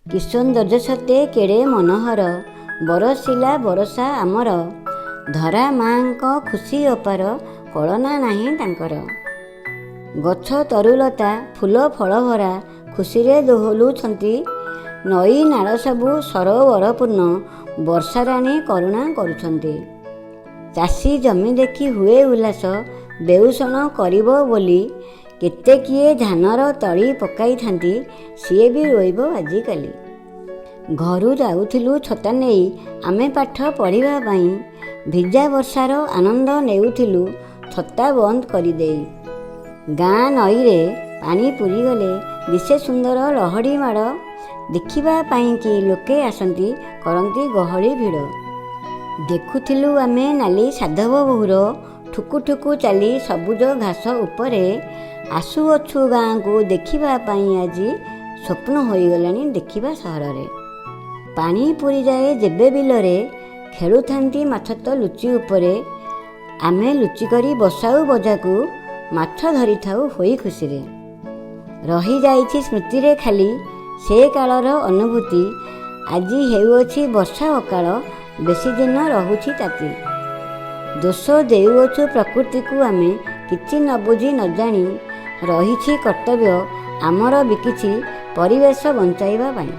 କି ସୌନ୍ଦର୍ଯ୍ୟ ସତେ କେଡ଼େ ମନୋହର, ବରଷିଲା ବରଷା ଆମର, ଧରା ମା'ଙ୍କ ଖୁସି ଅପାର, କଳନା ନାହିଁ ତାଙ୍କର। ଗଛ ତରୁଲତା ଫୁଲ ଫଳ ଭରା, ଖୁସିରେ ଦୋହଲୁଛନ୍ତି, ନଈ ନାଳ ସବୁ ସରୋବର ପୂର୍ଣ୍ଣ, ବର୍ଷାରାଣୀ କରୁଣା କରୁଛନ୍ତି। ଚାଷୀ ଜମି ଦେଖି ହୁଏ ଉଲ୍ଲାସ, ବେଉଷଣ କରିବ ବୋଲି, କେତେ କିଏ ଧାନର ତଳି ପକାଇଥାନ୍ତି, ସିଏ ବି ରୋଇବ ଆଜିକାଲି। ଘରୁ ଯାଉଥିଲୁ ଛତା ନେଇ ଆମେ ପାଠ ପଢ଼ିବା ପାଇଁ, ଭିଜା ବର୍ଷାର ଆନନ୍ଦ ନେଉଥିଲୁ ଛତା ବନ୍ଦ କରିଦେଇ। ଗାଁ ନଈରେ ପାଣି ପୂରିଗଲେ ଦିଶେ ସୁନ୍ଦର ଲହଡ଼ି ମାଡ଼, ଦେଖିବା ପାଇଁକି ଲୋକେ ଆସନ୍ତି, କରନ୍ତି ଗହଳି ଭିଡ଼। ଦେଖୁଥିଲୁ ଆମେ ନାଲି ସାଧବ ବୋହୂର, ଠୁକୁ ଠୁକୁ ଚାଲି ସବୁଜ ଘାସ ଉପରେ, ଆସୁଅଛୁ ଗାଁକୁ ଦେଖିବା ପାଇଁ ଆଜି, ସ୍ୱପ୍ନ ହୋଇଗଲାଣି ଦେଖିବା ସହରରେ। ପାଣି ପୂରିଯାଏ ଯେବେ ବିଲରେ, ଖେଳୁଥାନ୍ତି ମାଛ ତ ଲୁଚି ଉପରେ, ଆମେ ଲୁଚିକରି ବସାଉ ବଜାକୁ, ମାଛ ଧରିଥାଉ ହୋଇ ଖୁସିରେ। ରହିଯାଇଛି ସ୍ମୃତିରେ ଖାଲି ସେ କାଳର ଅନୁଭୂତି, ଆଜି ହେଉଅଛି ବର୍ଷା ଅକାଳ, ବେଶୀ ଦିନ ରହୁଛି ତାତି। ଦୋଷ ଦେଉଅଛୁ ପ୍ରକୃତିକୁ ଆମେ, କିଛି ନ ବୁଝି ନ ଜାଣି, ରହିଛି କର୍ତ୍ତବ୍ୟ ଆମର ବି କିଛି ପରିବେଶ ବଞ୍ଚାଇବା ପାଇଁ।